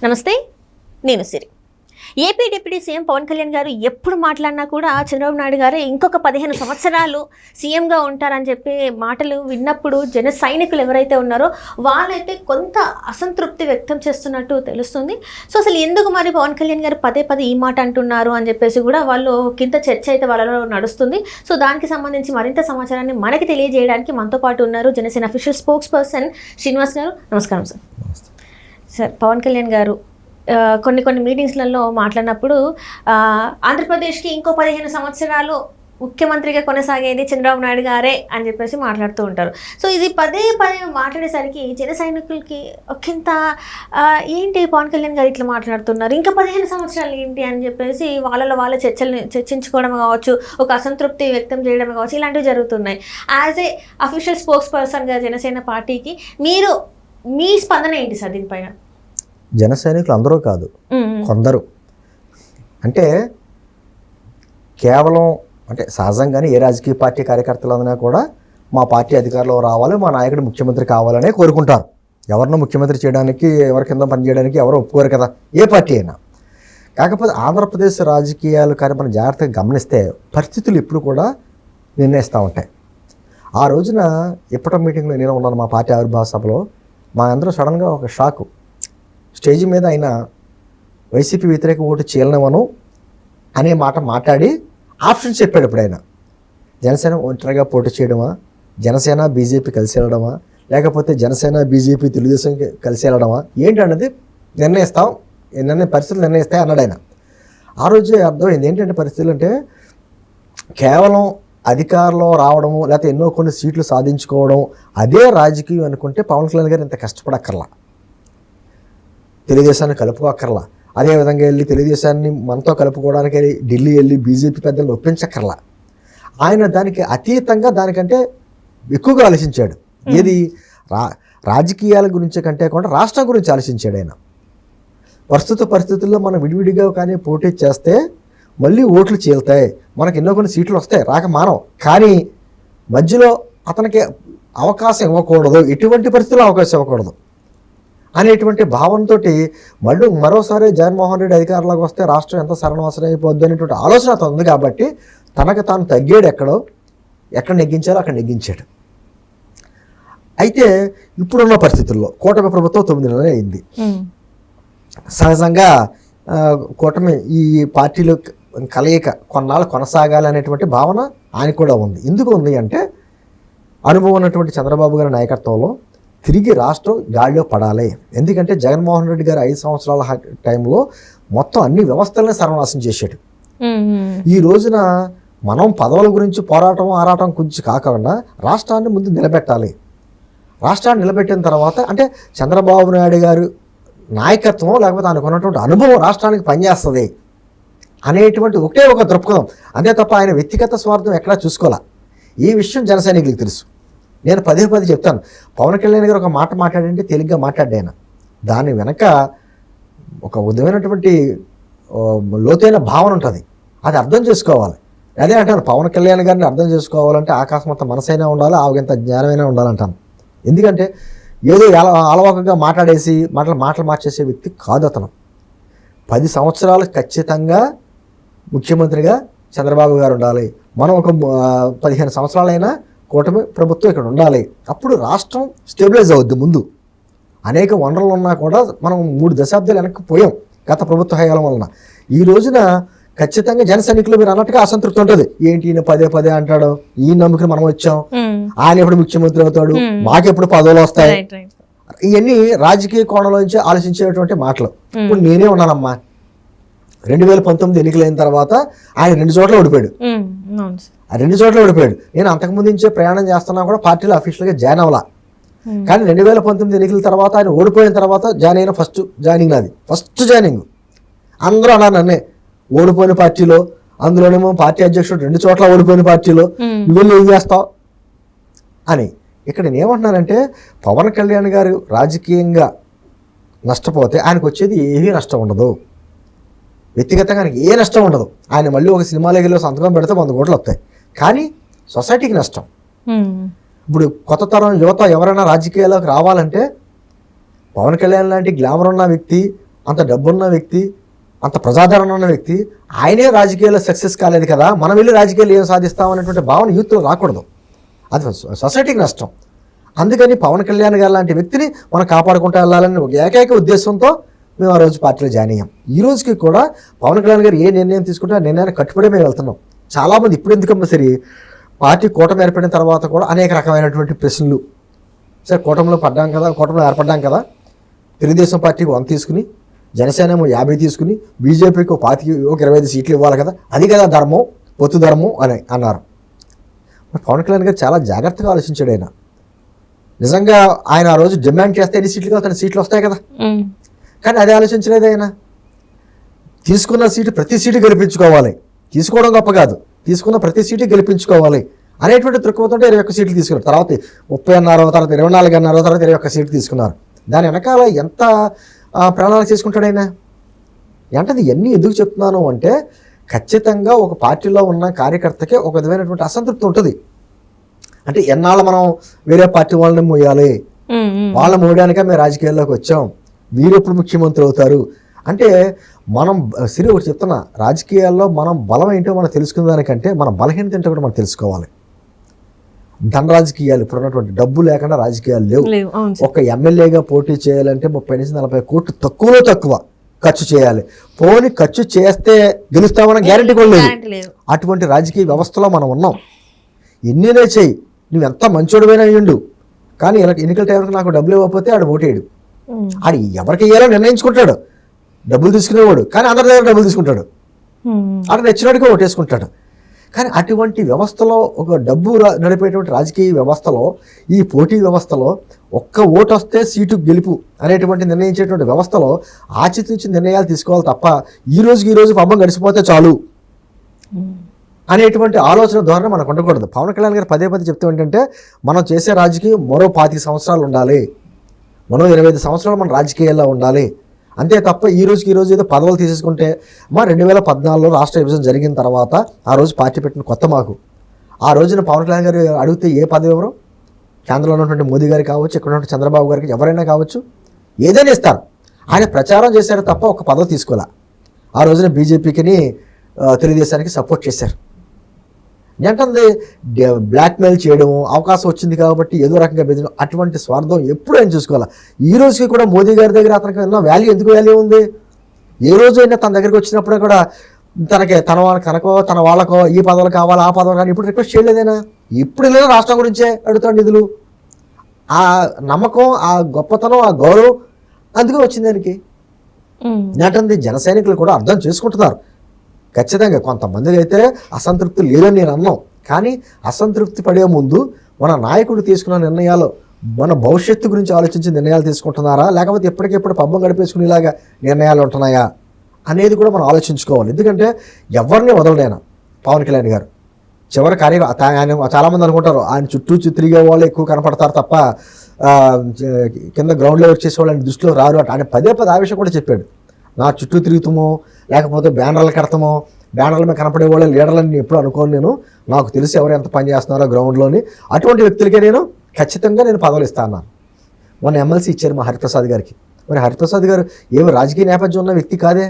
నమస్తే, నేను Siri. AP deputy CM Pawan Kalyan గారు ఎప్పుడు మాట్లాడినా కూడా చంద్రబాబు నాయుడు గారు ఇంకొక 15 సంవత్సరాలు సీఎంగా ఉంటారని చెప్పి మాటలు విన్నప్పుడు జన సైనికులు ఎవరైతే ఉన్నారో వాళ్ళైతే కొంత అసంతృప్తి వ్యక్తం చేస్తున్నట్టు తెలుస్తుంది. సో అసలు ఎందుకు మరి పవన్ కళ్యాణ్ గారు పదే పదే ఈ మాట అంటున్నారు అని చెప్పేసి కూడా వాళ్ళు కింద చర్చ అయితే వాళ్ళలో నడుస్తుంది. సో దానికి సంబంధించి మరింత సమాచారాన్ని మనకి తెలియజేయడానికి మనతో పాటు ఉన్నారు Janasena official spokes person Srinivas గారు. నమస్కారం సార్. సార్, పవన్ కళ్యాణ్ గారు కొన్ని మీటింగ్స్లలో మాట్లాడినప్పుడు ఆంధ్రప్రదేశ్కి ఇంకో 15 సంవత్సరాలు ముఖ్యమంత్రిగా కొనసాగేది చంద్రబాబు నాయుడు గారే అని చెప్పేసి మాట్లాడుతూ ఉంటారు. సో ఇది పదే మాట్లాడేసరికి జన సైనికులకి ఒకంత ఏంటి పవన్ కళ్యాణ్ గారు ఇట్లా మాట్లాడుతున్నారు, ఇంకా 15 సంవత్సరాలు ఏంటి అని చెప్పేసి వాళ్ళలో వాళ్ళ చర్చించుకోవడం కావచ్చు, ఒక అసంతృప్తి వ్యక్తం చేయడం కావచ్చు, ఇలాంటివి జరుగుతున్నాయి. యాజ్ ఏ అఫీషియల్ స్పోక్స్ పర్సన్గా జనసేన పార్టీకి మీ స్పందన ఏంటి సార్ దీనిపైన? జన సైనికులు అందరూ కాదు, కొందరు. అంటే కేవలం అంటే సహజంగానే ఏ రాజకీయ పార్టీ కార్యకర్తలందరినా కూడా మా పార్టీ అధికారంలో రావాలి, మా నాయకుడు ముఖ్యమంత్రి కావాలనే కోరుకుంటారు. ఎవరినో ముఖ్యమంత్రి చేయడానికి, ఎవరి కింద పనిచేయడానికి ఎవరు ఒప్పుకోరు కదా, ఏ పార్టీ అయినా. కాకపోతే ఆంధ్రప్రదేశ్ రాజకీయాలు కానీ మనం జాగ్రత్తగా గమనిస్తే పరిస్థితులు ఇప్పుడు కూడా నిర్ణయిస్తూ ఉంటాయి. ఆ రోజున ఇప్పటి మీటింగ్లో నేను ఉన్నాను మా పార్టీ ఆవిర్భావ సభలో. మా అందరూ సడన్గా ఒక షాకు. స్టేజ్ మీద ఆయన వైసీపీ వ్యతిరేక ఓటు చీలనవను అనే మాట మాట్లాడి ఆప్షన్ చెప్పాడు. ఇప్పుడు ఆయన జనసేన ఒంటరిగా పోటీ చేయడమా, జనసేన బీజేపీ కలిసి వెళ్ళడమా, లేకపోతే జనసేన బీజేపీ తెలుగుదేశం కలిసి వెళ్ళడమా ఏంటన్నది నిర్ణయిస్తాం, పరిస్థితులు నిర్ణయిస్తాయి అన్నాడు ఆయన. ఆ రోజే అర్థమైంది ఏంటంటే పరిస్థితులు అంటే కేవలం అధికారంలో రావడము లేకపోతే ఎన్నో కొన్ని సీట్లు సాధించుకోవడం అదే రాజకీయం అనుకుంటే పవన్ కళ్యాణ్ గారు ఇంత కష్టపడక్కర్లా, తెలుగుదేశాన్ని కలుపుకోక్కర్లా, అదేవిధంగా వెళ్ళి తెలుగుదేశాన్ని మనతో కలుపుకోవడానికి ఢిల్లీ వెళ్ళి బీజేపీ పెద్దలను ఒప్పించక్కర్లా. ఆయన దానికి అతీతంగా దానికంటే ఎక్కువగా ఆలోచించాడు. ఏది రాజకీయాల గురించి కంటే కూడా రాష్ట్రం గురించి ఆలోచించాడు ఆయన. ప్రస్తుత పరిస్థితుల్లో మనం విడివిడిగా కానీ పోటీ చేస్తే మళ్ళీ ఓట్లు చీలుతాయి, మనకు ఎన్నో కొన్ని సీట్లు వస్తాయి, రాక మానవు. కానీ మధ్యలో అతనికి అవకాశం ఇవ్వకూడదు, ఎటువంటి పరిస్థితుల్లో అవకాశం ఇవ్వకూడదు అనేటువంటి భావంతో మరోసారి జగన్మోహన్ రెడ్డి అధికారంలోకి వస్తే రాష్ట్రం ఎంత సర్వనాశనం అయిపోద్ది అనేటువంటి ఆలోచన అతను ఉంది. కాబట్టి తనకు తాను తగ్గాడు, ఎక్కడ నెగ్గించాలో అక్కడ నెగ్గించాడు. అయితే ఇప్పుడున్న పరిస్థితుల్లో కూటమి ప్రభుత్వం 9 నెలలు అయింది. సహజంగా కూటమి ఈ పార్టీలు కలయిక కొన్నాళ్ళు కొనసాగాలి అనేటువంటి భావన ఆయనకు కూడా ఉంది. ఎందుకు ఉంది అంటే అనుభవం ఉన్నటువంటి చంద్రబాబు గారి నాయకత్వంలో తిరిగి రాష్ట్రం గాడిలో పడాలి. ఎందుకంటే జగన్మోహన్ రెడ్డి గారు 5 సంవత్సరాల టైంలో మొత్తం అన్ని వ్యవస్థలనే సర్వనాశనం చేశాడు. ఈ రోజున మనం పదవుల గురించి ఆరాటం గురించి కాకుండా రాష్ట్రాన్ని ముందు నిలబెట్టాలి. రాష్ట్రాన్ని నిలబెట్టిన తర్వాత అంటే చంద్రబాబు నాయుడు గారు నాయకత్వం లేకపోతే ఆయనకు ఉన్నటువంటి అనుభవం రాష్ట్రానికి పనిచేస్తుంది అనేటువంటి ఒకటే ఒక దృక్పథం. అంతే తప్ప ఆయన వ్యక్తిగత స్వార్థం ఎక్కడా చూసుకోవాలా. ఈ విషయం జన సైనికులకు తెలుసు. నేను పదే చెప్తాను, పవన్ కళ్యాణ్ గారు ఒక మాట మాట్లాడంటే తేలిగ్గా మాట్లాడాయన, దాని వెనక ఒక విధమైనటువంటి లోతైన భావన ఉంటుంది, అది అర్థం చేసుకోవాలి. అదే అంటాను, పవన్ కళ్యాణ్ గారిని అర్థం చేసుకోవాలంటే ఆకాశమంత మనసైనా ఉండాలి, ఆవిగంత జ్ఞానమైనా ఉండాలంటాను. ఎందుకంటే ఏదో అలవాకగా మాట్లాడేసి మాటలు మార్చేసే వ్యక్తి కాదు అతను. 10 సంవత్సరాలు ఖచ్చితంగా ముఖ్యమంత్రిగా చంద్రబాబు గారు ఉండాలి. మనం ఒక 15 సంవత్సరాలైనా కూటమి ప్రభుత్వం ఇక్కడ ఉండాలి. అప్పుడు రాష్ట్రం స్టెబిలైజ్ అవుద్ది. ముందు అనేక వనరులు ఉన్నా కూడా మనం 3 దశాబ్దాలు వెనక్కి పోయాం గత ప్రభుత్వ హయాల వలన. ఈ రోజున ఖచ్చితంగా జన సైనికులు మీరు అన్నట్టుగా అసంతృప్తి ఉంటుంది. ఏంటి ఈయన పదే అంటాడు, ఈ నమ్మకం మనం వచ్చాం, ఆయన ఎప్పుడు ముఖ్యమంత్రి అవుతాడు, మాకెప్పుడు పదవులు వస్తాయి, ఇవన్నీ రాజకీయ కోణంలో నుంచి ఆలోచించేటువంటి మాటలు. ఇప్పుడు నేనే ఉన్నానమ్మా, 2019 ఎన్నికలైన తర్వాత ఆయన 2 చోట్ల ఓడిపోయాడు. ఆ 2 చోట్ల ఓడిపోయాడు. నేను అంతకుముందు నుంచే ప్రయాణం చేస్తున్నా కూడా పార్టీలో అఫీషియల్గా జాయిన్ అవ్వాల. కానీ 2019 ఎన్నికల తర్వాత ఆయన ఓడిపోయిన తర్వాత జాయిన్ అయిన ఫస్ట్ జాయినింగ్ అందరూ అన్నారు నన్నే, ఓడిపోయిన పార్టీలో, అందులోనేమో పార్టీ అధ్యక్షుడు 2 చోట్ల ఓడిపోయిన పార్టీలో నువ్వు ఏం చేస్తావు అని. ఇక్కడ నేనేమంటున్నానంటే పవన్ కళ్యాణ్ గారు రాజకీయంగా నష్టపోతే ఆయనకు వచ్చేది ఏమీ నష్టం ఉండదు, వ్యక్తిగతంగా ఆయనకి ఏ నష్టం ఉండదు. ఆయన మళ్ళీ ఒక సినిమాలో సంతకం పెడితే 100 కోట్లు వస్తాయి, కానీ సొసైటీకి నష్టం. ఇప్పుడు కొత్త తరం యువత ఎవరైనా రాజకీయాల్లోకి రావాలంటే పవన్ కళ్యాణ్ లాంటి గ్లామర్ ఉన్న వ్యక్తి, అంత డబ్బున్న వ్యక్తి, అంత ప్రజాదరణ ఉన్న వ్యక్తి, ఆయనే రాజకీయాల్లో సక్సెస్ కాలేదు కదా, మనం వెళ్ళి రాజకీయాలు ఏం సాధిస్తామనేటువంటి భావన యూత్లో రాకూడదు. అది సొసైటీకి నష్టం. అందుకని పవన్ కళ్యాణ్ గారు లాంటి వ్యక్తిని మనం కాపాడుకుంటూ వెళ్ళాలని ఒక ఏకైక ఉద్దేశంతో మేము ఆ రోజు పార్టీలో జాయిన్ అయ్యాం. ఈ రోజుకి కూడా పవన్ కళ్యాణ్ గారు ఏ నిర్ణయం తీసుకుంటే ఆ నిర్ణయాన్ని కట్టుబడి మేము వెళ్తున్నాం. చాలామంది ఇప్పుడు ఎందుకమ్మా సరే పార్టీ కూటమి ఏర్పడిన తర్వాత కూడా అనేక రకమైనటువంటి ప్రశ్నలు, సరే కూటమిలో పడ్డాం కదా, కూటమిలో ఏర్పడ్డాం కదా, తెలుగుదేశం పార్టీకి 100 తీసుకుని, జనసేన 50 తీసుకుని, బీజేపీకి ఒక 25 సీట్లు ఇవ్వాలి కదా, అది కదా ధర్మం, పొత్తు ధర్మం అని అన్నారు. పవన్ కళ్యాణ్ గారు చాలా జాగ్రత్తగా ఆలోచించాడు. ఆయన నిజంగా ఆయన ఆ రోజు డిమాండ్ చేస్తే ఎన్ని సీట్లు కావాలి, 10 సీట్లు వస్తాయి కదా, కానీ అదే ఆలోచించలేదు. ఆయన తీసుకున్న సీటు ప్రతి సీటు గెలిపించుకోవాలి, తీసుకోవడం గొప్ప కాదు, తీసుకున్న ప్రతి సీటు గెలిపించుకోవాలి అనేటువంటి దృక్పథంతో 21 సీట్లు తీసుకున్నారు. తర్వాత 30 అన్నారు, తర్వాత 24 అన్నారు, తర్వాత 21 సీట్లు తీసుకున్నారు. దాని వెనకాల ఎంత ప్రణాళిక చేసుకుంటాడు ఆయన అంటే. ఇవన్నీ ఎందుకు చెప్తున్నాను అంటే ఖచ్చితంగా ఒక పార్టీలో ఉన్న కార్యకర్తకే ఒక విధమైనటువంటి అసంతృప్తి ఉంటుంది. అంటే ఎన్నాళ్ళు మనం వేరే పార్టీ వాళ్ళని మోయాలి, వాళ్ళని మోయడానికే మేము రాజకీయాల్లోకి వచ్చాం, మీరు ఎప్పుడు ముఖ్యమంత్రి అవుతారు అంటే మనం సిరి ఒకటి చెప్తున్నా, రాజకీయాల్లో మనం బలం ఏంటో మనం తెలుసుకునే దానికంటే మన బలహీనత ఏంటో కూడా మనం తెలుసుకోవాలి. ధన రాజకీయాలు, ఇప్పుడు ఉన్నటువంటి డబ్బు లేకుండా రాజకీయాలు లేవు. ఒక ఎమ్మెల్యేగా పోటీ చేయాలంటే 30 నుంచి 40 కోట్లు తక్కువలో తక్కువ ఖర్చు చేయాలి. పోనీ ఖర్చు చేస్తే గెలుస్తామన్న గ్యారంటీ కూడా లేదు. అటువంటి రాజకీయ వ్యవస్థలో మనం ఉన్నాం. ఎన్నినే చేయి, నువ్వు ఎంత మంచోడువైనా అయ్యుండు, కానీ ఎన్నికల టైంకి నాకు డబ్బులు ఇవ్వకపోతే ఆడు ఓటేయడు. ఆడు ఎవరికి ఇవ్వాలో నిర్ణయించుకుంటాడు, డబ్బులు తీసుకునేవాడు, కానీ అందరి దగ్గర డబ్బులు తీసుకుంటాడు, అక్కడ నచ్చినట్టుగా ఓటేసుకుంటాడు. కానీ అటువంటి వ్యవస్థలో, ఒక డబ్బు నడిపేటువంటి రాజకీయ వ్యవస్థలో, ఈ పోటీ వ్యవస్థలో ఒక్క ఓటు వస్తే సీటు గెలుపు అనేటువంటి నిర్ణయించేటువంటి వ్యవస్థలో ఆచితూచి నిర్ణయాలు తీసుకోవాలి తప్ప ఈ రోజు పబ్బం గడిచిపోతే చాలు అనేటువంటి ఆలోచన ధోరణి మనకు ఉండకూడదు. పవన్ కళ్యాణ్ గారు పదే చెప్తూ ఏంటంటే మనం చేసే రాజకీయం మరో 25 సంవత్సరాలు ఉండాలి, మరో 25 సంవత్సరాలు మన రాజకీయాల్లో ఉండాలి, అంతే తప్ప ఈ రోజు ఏదో పదవులు తీసేసుకుంటే. 2014లో రాష్ట్ర విభజన జరిగిన తర్వాత ఆ రోజు పార్టీ పెట్టిన కొత్త మాకు, ఆ రోజున పవన్ కళ్యాణ్ గారు అడిగితే ఏ పదవి ఎవరు, కేంద్రంలో ఉన్నటువంటి మోదీ గారికి కావచ్చు, ఇక్కడ ఉన్నటువంటి చంద్రబాబు గారికి ఎవరైనా కావచ్చు, ఏదైనా ఇస్తారు. ఆయన ప్రచారం చేశారు తప్ప ఒక పదవి తీసుకోలే. ఆ రోజున బీజేపీకి తెలుగుదేశానికి సపోర్ట్ చేశారు. ఏంటంటే బ్లాక్మెయిల్ చేయడం, అవకాశం వచ్చింది కాబట్టి ఏదో రకంగా బెదిరడం, అటువంటి స్వార్థం ఎప్పుడు ఆయన చూసుకోవాలి. ఈ రోజుకి కూడా మోదీ గారి దగ్గర అతనికి ఉన్న వాల్యూ ఎందుకు వాల్యూ ఉంది? ఏ రోజు అయినా తన దగ్గరికి వచ్చినప్పుడు కూడా తనకో తన వాళ్ళకో ఈ పదవులు కావాలి, ఆ పదవులు కానీ ఇప్పుడు రిక్వెస్ట్ చేయలేదేనా? ఇప్పుడు లేదా రాష్ట్రం గురించే అడుగుతాడు నిధులు. ఆ నమ్మకం, ఆ గొప్పతనం, ఆ గౌరవం అందుకే వచ్చింది దానికి. ఏంటంటే జన సైనికులు కూడా అర్థం చేసుకుంటున్నారు. ఖచ్చితంగా కొంతమందికి అయితే అసంతృప్తి లేదని నేను అన్నాం, కానీ అసంతృప్తి పడే ముందు మన నాయకుడు తీసుకున్న నిర్ణయాలు మన భవిష్యత్తు గురించి ఆలోచించి నిర్ణయాలు తీసుకుంటున్నారా, లేకపోతే ఎప్పటికెప్పుడు పబ్బం గడిపేసుకునేలాగా నిర్ణయాలు ఉంటున్నాయా అనేది కూడా మనం ఆలోచించుకోవాలి. ఎందుకంటే ఎవరిని వదలడైనా పవన్ కళ్యాణ్ గారు చివరి ఆయన చాలామంది అనుకుంటారు ఆయన చుట్టూ తిరిగే వాళ్ళు ఎక్కువ కనపడతారు తప్ప కింద గ్రౌండ్లో వచ్చేసే వాళ్ళని దృష్టిలో రారు అంటే. ఆయన పదే ఆ విషయం కూడా చెప్పాడు, నా చుట్టూ తిరుగుతామో లేకపోతే బ్యానర్లు కడతామో, బ్యానర్ల మీద కనపడే వాళ్ళ లీడర్లని ఎప్పుడు అనుకోను నేను, నాకు తెలిసి ఎవరు ఎంత పని చేస్తున్నారో గ్రౌండ్లోని, అటువంటి వ్యక్తులకే నేను ఖచ్చితంగా పదవులు ఇస్తాను. మొన్న ఎమ్మెల్సీ ఇచ్చారు మా హరిప్రసాద్ గారికి. మరి హరిప్రసాద్ గారు ఏమి రాజకీయ నేపథ్యం ఉన్న వ్యక్తి కాదే,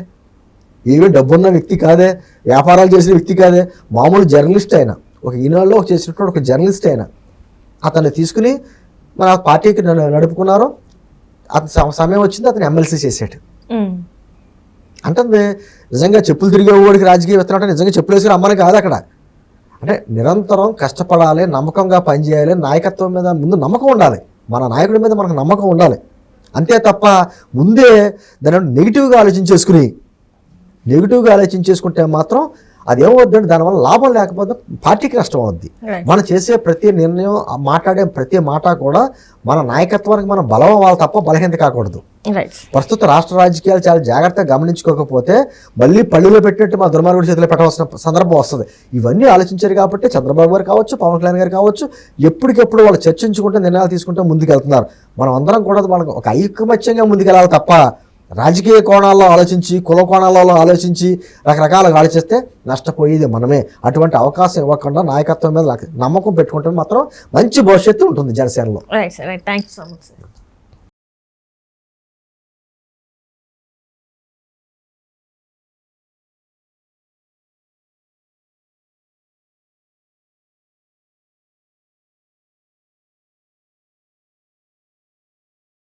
ఏమీ డబ్బున్న వ్యక్తి కాదే, వ్యాపారాలు చేసిన వ్యక్తి కాదే, మామూలు జర్నలిస్ట్ అయినా, ఒక ఈనాడులో చేసినటువంటి ఒక జర్నలిస్ట్ అయినా అతన్ని తీసుకుని మన పార్టీకి నడుపుకున్నారు. అతని సమయం వచ్చింది, అతను ఎమ్మెల్సీ చేసాడు. అంటే నిజంగా చెప్పులు తిరిగేవాడికి రాజకీయ విత్తనం నిజంగా చెప్పులు వేసుకుని అమ్మని కాదు అక్కడ. అంటే నిరంతరం కష్టపడాలి, నమ్మకంగా పనిచేయాలి, నాయకత్వం మీద ముందు నమ్మకం ఉండాలి, మన నాయకుడి మీద మనకు నమ్మకం ఉండాలి. అంతే తప్ప ముందే దాని నెగిటివ్గా ఆలోచించేసుకుంటే మాత్రం అదేమవుద్దంటే దానివల్ల లాభం లేకపోతే పార్టీకి నష్టం అవుద్ది. మనం చేసే ప్రతి నిర్ణయం, మాట్లాడే ప్రతి మాట కూడా మన నాయకత్వానికి మనం బలం అవ్వాలి తప్ప బలహీనత కాకూడదు. ప్రస్తుత రాష్ట్ర రాజకీయాలు చాలా జాగ్రత్తగా గమనించుకోకపోతే మళ్ళీ పళ్ళులో పెట్టినట్టు మా దుర్మార్గుడి చేతిలో పెట్టవలసిన సందర్భం వస్తుంది. ఇవన్నీ ఆలోచించారు కాబట్టి చంద్రబాబు గారు కావచ్చు, పవన్ కళ్యాణ్ గారు కావచ్చు, ఎప్పటికెప్పుడు వాళ్ళు చర్చించుకుంటే నిర్ణయాలు తీసుకుంటే ముందుకెళ్తున్నారు. మనం అందరం కూడా వాళ్ళకి ఒక ఐకమత్యంగా ముందుకెళ్ళాలి తప్ప రాజకీయ కోణాల్లో ఆలోచించి, కుల కోణాలలో ఆలోచించి రకరకాలుగా ఆలోచిస్తే నష్టపోయేది మనమే. అటువంటి అవకాశం ఇవ్వకుండా నాయకత్వం మీద నమ్మకం పెట్టుకుంటే మాత్రం మంచి భవిష్యత్తు ఉంటుంది జనసేనలో. Right sir, thank you so much sir.